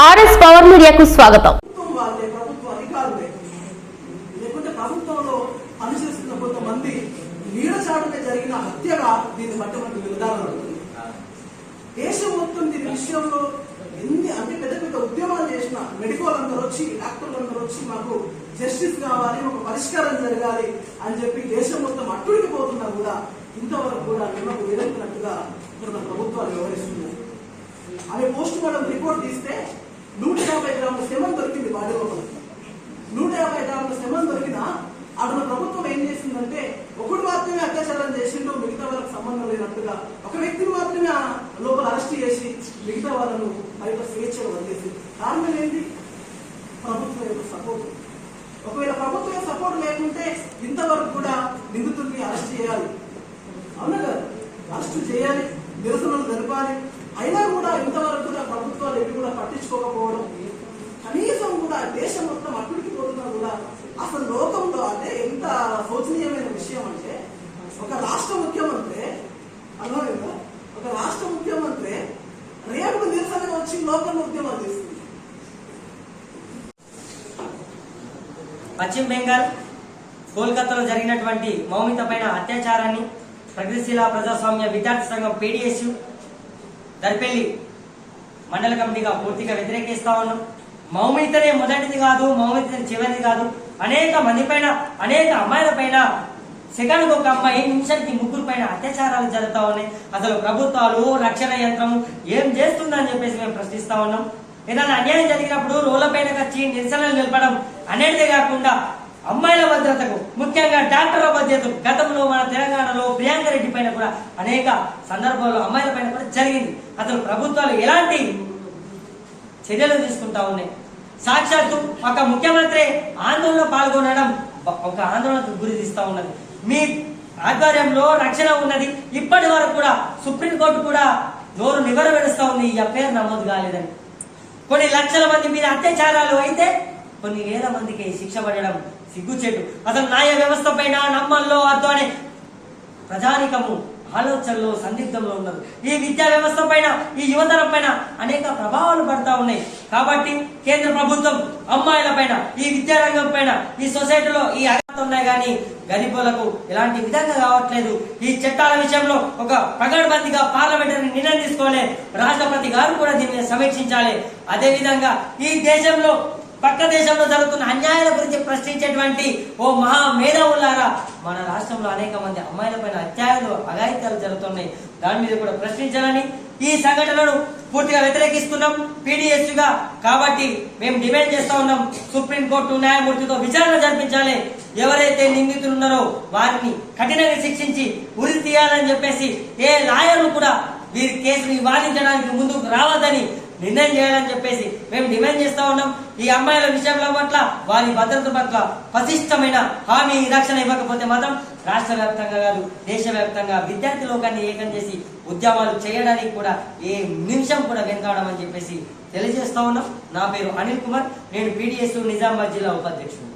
RS power మీడియాకు స్వాగతం. ప్రభుత్వ అధికారులే లేకుంటే ప్రభుత్వంలో పనిచేస్తున్న కొంతమంది నీడచాటుగా జరిగిన హత్యగా దీన్ని బట్టి మనకు ఉదాహరణ ఉంటుంది. దేశం మొత్తం దీని విషయంలో ఎన్ని అంటే పెద్ద పెద్ద ఉద్యమాలు చేసిన మెడికల్ అందరూ వచ్చి డాక్టర్లు అందరూ వచ్చి మాకు జస్టిస్ కావాలి, ఒక పరిష్కారం జరగాలి అని చెప్పి దేశం మొత్తం అట్టుడికి పోతున్నా కూడా ఇంతవరకు కూడా నిమ్మకు ఎదుర్కొన్నట్టుగా ఇక్కడ ప్రభుత్వాలు వ్యవహరిస్తున్నాయి. ఆమె పోస్ట్ మార్టం రిపోర్ట్ తీస్తే 150 గ్రాముల శవం దొరికింది బాడీ లోపల. 150 గ్రాముల శవం దొరికినా అటు ప్రభుత్వం ఏం చేసిందంటే ఒకడు మాత్రమే అత్యాచారం చేసిండు, మిగతా వాళ్ళకి సంబంధం లేనట్టుగా ఒక వ్యక్తిని మాత్రమే లోపల అరెస్ట్ చేసి మిగతా వాళ్ళను బయట స్వేచ్ఛగా వదిలేసి. కారణం ఏంటి? ప్రభుత్వం యొక్క సపోర్ట్. ఒకవేళ ప్రభుత్వం సపోర్ట్ లేకుంటే ఇంతవరకు కూడా నిందితుల్ని అరెస్ట్ చేయాలి, అవునా కదా, అరెస్ట్ చేయాలి, నిరసనలు జరపాలి. అయినా కూడా ఇంతవరకు కూడా ప్రభుత్వాలు ఎవి కూడా పట్టించుకోకపోవడం, కనీసం కూడా దేశం మొత్తం అట్టుడికి పోతున్నా కూడా అసలు లోకంలో అంటే ఎంత శోచనీయమైన విషయం అంటే ఒక రాష్ట్ర ముఖ్యమంత్రి అర్థమైందా, ఒక రాష్ట్ర ముఖ్యమంత్రి రేపు నిరసనగా వచ్చి లోకల్ ఉద్యమాలు చేస్తుంది. పశ్చిమ బెంగాల్ కోల్కతాలో జరిగినటువంటి మౌమిత పైన అత్యాచారాన్ని ప్రగతిశీల ప్రజాస్వామ్య విద్యార్థి సంఘం PDSU దర్పల్లి మండల కమిటీగా పూర్తిగా వ్యతిరేకిస్తా ఉన్నాం. మౌమితనే మొదటిది కాదు, మౌమితనే చివరిది కాదు. అనేక మంది పైన, అనేక అమ్మాయిల పైన సెకండ్కి ఒక అమ్మాయి, నిమిషానికి 3 పైన అత్యాచారాలు జరుగుతూ ఉన్నాయి. అసలు ప్రభుత్వాలు, రక్షణ యంత్రం ఏం చేస్తుందని చెప్పేసి మేము ప్రశ్నిస్తా ఉన్నాం. ఏదైనా అన్యాయం జరిగినప్పుడు రోడ్ల పైన వచ్చి నిరసనలు నిలపడం అనేటిదే కాకుండా అమ్మాయిల భద్రతకు, ముఖ్యంగా డాక్టర్ల భద్రతకు గతంలో మన తెలంగాణలో ప్రియాంక రెడ్డి పైన కూడా అనేక సందర్భాల్లో అమ్మాయిల పైన కూడా జరిగింది. అసలు ప్రభుత్వాలు ఎలాంటి చర్యలు తీసుకుంటా ఉన్నాయి? సాక్షాత్తు ఒక ముఖ్యమంత్రి ఆందోళనలో పాల్గొనడం ఒక ఆందోళనకు గురి తీస్తా ఉన్నది. మీ ఆధ్వర్యంలో రక్షణ ఉన్నది, ఇప్పటి వరకు కూడా సుప్రీంకోర్టు కూడా నోరు నిగరవేడుస్తా ఉంది, ఈ పేరు నమోదు కాలేదని. కొన్ని లక్షల మంది మీద అత్యాచారాలు అయితే కొన్ని వేల మందికి శిక్ష పడడం సిగ్గుచేటు. అసలు న్యాయ వ్యవస్థ పైన నమ్మల్లో వద్దు అనే ప్రజానికము ఆలోచనలో సందిగ్ధంలో ఉన్నారు. ఈ విద్యా వ్యవస్థ పైన, ఈ యువతరం పైన అనేక ప్రభావాలు పడతా ఉన్నాయి. కాబట్టి కేంద్ర ప్రభుత్వం అమ్మాయిల పైన, ఈ విద్యారంగం పైన, ఈ సొసైటీలో ఈ అర్హత ఉన్నాయి కానీ గరీబులకు ఎలాంటి విధంగా కావట్లేదు. ఈ చట్టాల విషయంలో ఒక పగడ్బందీగా పార్లమెంటరీ నిర్ణయం తీసుకోవాలి. రాష్ట్రపతి గారు కూడా దీన్ని సమీక్షించాలి. అదే విధంగా ఈ దేశంలో, పక్క దేశంలో జరుగుతున్న అన్యాయాల గురించి ప్రశ్నించేటువంటి ఓ మహా మేధావులారా, మన రాష్ట్రంలో అనేక మంది అమ్మాయిల పైన అఘాయిత్యాలు జరుగుతున్నాయి. దాని మీద కూడా ప్రశ్నించాలని ఈ సంఘటనను పూర్తిగా వ్యతిరేకిస్తున్నాం PDSUగా. కాబట్టి మేము డిమాండ్ చేస్తా ఉన్నాం, సుప్రీంకోర్టు న్యాయమూర్తితో విచారణ జరిపించాలి. ఎవరైతే నిందితులు ఉన్నారో వారిని కఠినంగా శిక్షించి ఉరి తీయాలని చెప్పేసి ఏ లాయర్లు కూడా వీరి కేసుని వాదించడానికి ముందుకు రావద్దని నిర్ణయం చేయాలని చెప్పేసి మేము డిమాండ్ చేస్తా ఉన్నాం. ఈ అమ్మాయిల విషయంలో పట్ల, వారి భద్రత పట్ల పటిష్టమైన హామీ, రక్షణ ఇవ్వకపోతే మాత్రం రాష్ట్ర వ్యాప్తంగా కాదు, దేశవ్యాప్తంగా విద్యార్థి లోకాన్ని ఏకం చేసి ఉద్యమాలు చేయడానికి కూడా ఏ నిమిషం కూడా వెనకాడమని చెప్పేసి తెలియజేస్తా ఉన్నాం. నా పేరు అనిల్ కుమార్, నేను PDSU నిజామాబాద్ జిల్లా ఉపాధ్యక్షుడు.